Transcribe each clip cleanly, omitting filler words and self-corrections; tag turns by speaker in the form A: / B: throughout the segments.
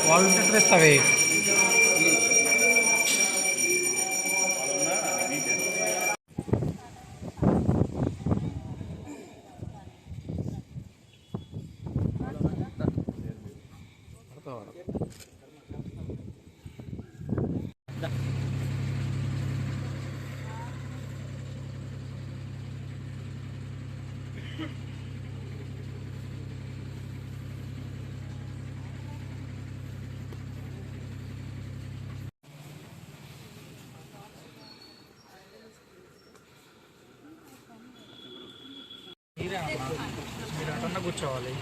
A: వాళ్ళు తెస్తావే మీరు అటన్నా కూర్చోవాలి.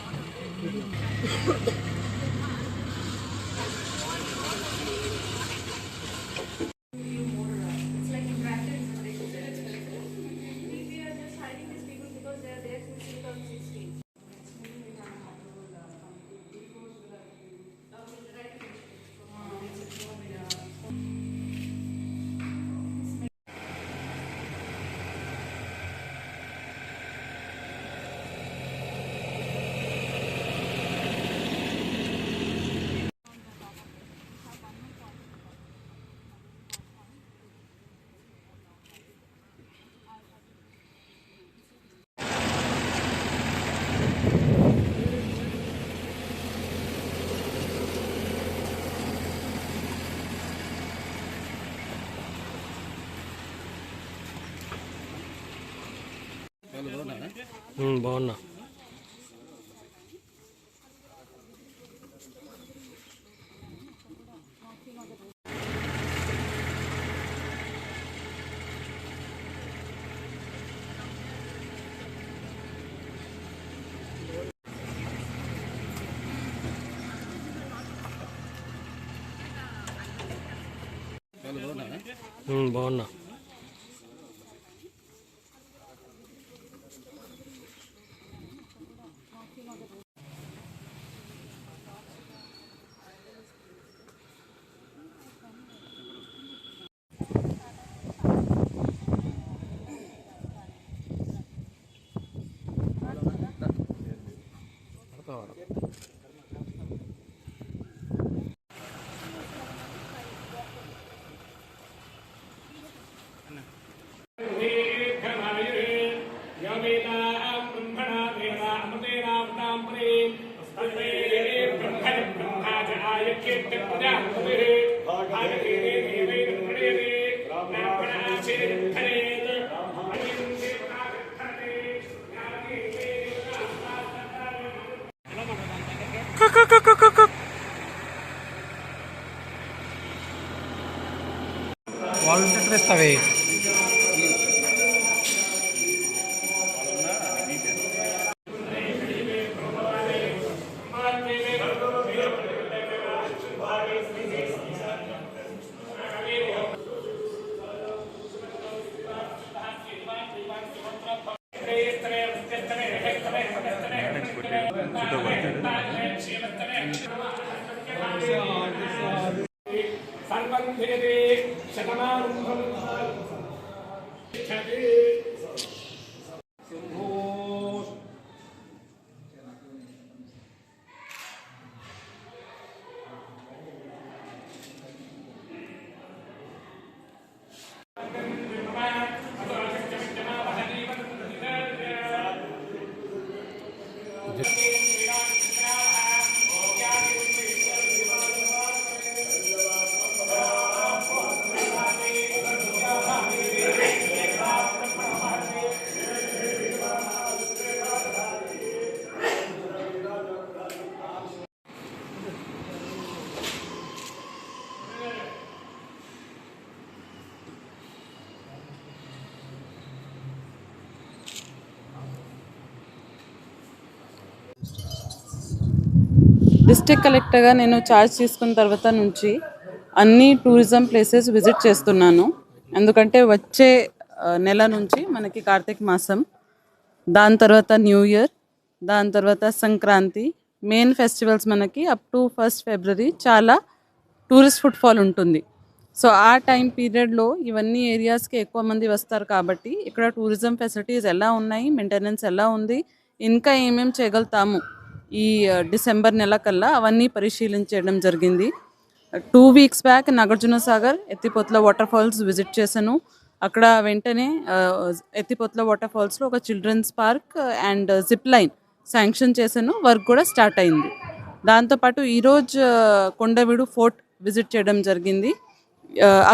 A: బాగున్నా. బాగున్నా. వాళ్ళు తెస్తావే
B: డిస్ట్రిక్ట్ కలెక్టర్గా నేను ఛార్జ్ తీసుకున్న తర్వాత నుంచి అన్ని టూరిజం ప్లేసెస్ విజిట్ చేస్తున్నాను. ఎందుకంటే వచ్చే నెల నుంచి మనకి కార్తీక మాసం, దాని తర్వాత న్యూ ఇయర్, దాని తర్వాత సంక్రాంతి, మెయిన్ ఫెస్టివల్స్ మనకి అప్ టు 1st February చాలా టూరిస్ట్ ఫుట్ఫాల్ ఉంటుంది. సో ఆ టైం పీరియడ్లో ఇవన్నీ ఏరియాస్కి ఎక్కువ మంది వస్తారు కాబట్టి ఇక్కడ టూరిజం ఫెసిలిటీస్ ఎలా ఉన్నాయి, మెయింటెనెన్స్ ఎలా ఉంది, ఇంకా ఏమేమి చేయగలుగుతాము ఈ డిసెంబర్ నెల కల్లా అవన్నీ పరిశీలించడం జరిగింది. 2 వీక్స్ బ్యాక్ నాగార్జున సాగర్ ఎత్తిపోతల వాటర్ ఫాల్స్ విజిట్ చేశాను. అక్కడ వెంటనే ఎత్తిపోతల వాటర్ ఫాల్స్లో ఒక children's park and zip line sanction చేశాను. వర్క్ కూడా స్టార్ట్ అయింది. దాంతోపాటు ఈరోజు కొండవీడు ఫోర్ట్ విజిట్ చేయడం జరిగింది.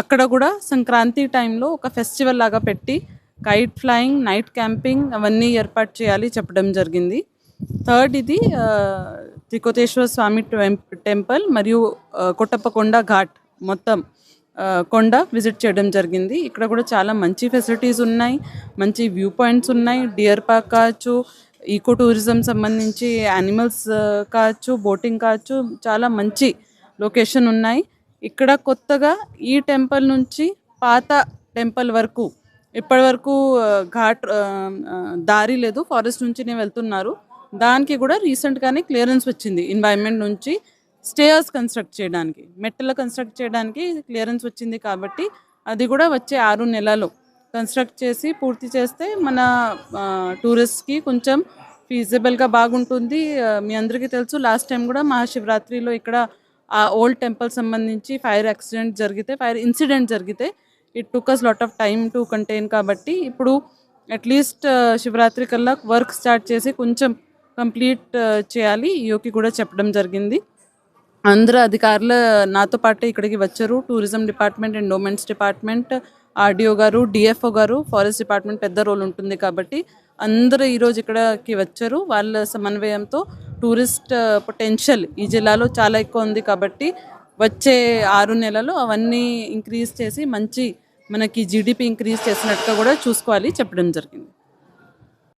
B: అక్కడ కూడా సంక్రాంతి టైంలో ఒక ఫెస్టివల్ లాగా పెట్టి కైట్ ఫ్లయింగ్, నైట్ క్యాంపింగ్ అవన్నీ ఏర్పాటు చేయాలి చెప్పడం జరిగింది. థర్డ్ ఇది త్రికోటేశ్వర స్వామి టెంపుల్ మరియు కొట్టప్పకొండ ఘాట్ మొత్తం కొండ విజిట్ చేయడం జరిగింది. ఇక్కడ కూడా చాలా మంచి ఫెసిలిటీస్ ఉన్నాయి, మంచి వ్యూ పాయింట్స్ ఉన్నాయి. డియర్ పార్క్ కావచ్చు, ఈకో టూరిజం సంబంధించి యానిమల్స్ కావచ్చు, బోటింగ్ కావచ్చు, చాలా మంచి లొకేషన్ ఉన్నాయి. ఇక్కడ కొత్తగా ఈ టెంపుల్ నుంచి పాత టెంపుల్ వరకు ఇప్పటి వరకు ఘాట్ దారి లేదు, ఫారెస్ట్ నుంచినే వెళ్తున్నారు. దానికి కూడా రీసెంట్గానే క్లియరెన్స్ వచ్చింది ఎన్వైరన్మెంట్ నుంచి. స్టేయర్స్ కన్స్ట్రక్ట్ చేయడానికి, మెట్టలు కన్స్ట్రక్ట్ చేయడానికి క్లియరెన్స్ వచ్చింది. కాబట్టి అది కూడా వచ్చే 6 నెలలు కన్స్ట్రక్ట్ చేసి పూర్తి చేస్తే మన టూరిస్ట్కి కొంచెం ఫీజిబుల్గా బాగుంటుంది. మీ అందరికీ తెలుసు, లాస్ట్ టైం కూడా మహాశివరాత్రిలో ఇక్కడ ఆ ఓల్డ్ టెంపుల్ సంబంధించి ఫైర్ ఇన్సిడెంట్ జరిగితే it took us lot of time to contain. కాబట్టి ఇప్పుడు అట్లీస్ట్ శివరాత్రి కల్లా వర్క్ స్టార్ట్ చేసి కొంచెం కంప్లీట్ చేయాలి ఈయోకి కూడా చెప్పడం జరిగింది. అందరూ అధికారులు నాతో పాటు ఇక్కడికి వచ్చారు. Tourism department, endowments department, RDO గారు, డిఎఫ్ఓ గారు, ఫారెస్ట్ డిపార్ట్మెంట్ పెద్ద రోల్ ఉంటుంది. కాబట్టి అందరూ ఈరోజు ఇక్కడికి వచ్చారు. వాళ్ళ సమన్వయంతో టూరిస్ట్ పొటెన్షియల్ ఈ జిల్లాలో చాలా ఎక్కువ ఉంది. కాబట్టి వచ్చే 6 నెలలు అవన్నీ ఇంక్రీజ్ చేసి మంచి మనకి జీడిపి ఇంక్రీజ్ చేసినట్టుగా కూడా చూసుకోవాలి చెప్పడం జరిగింది.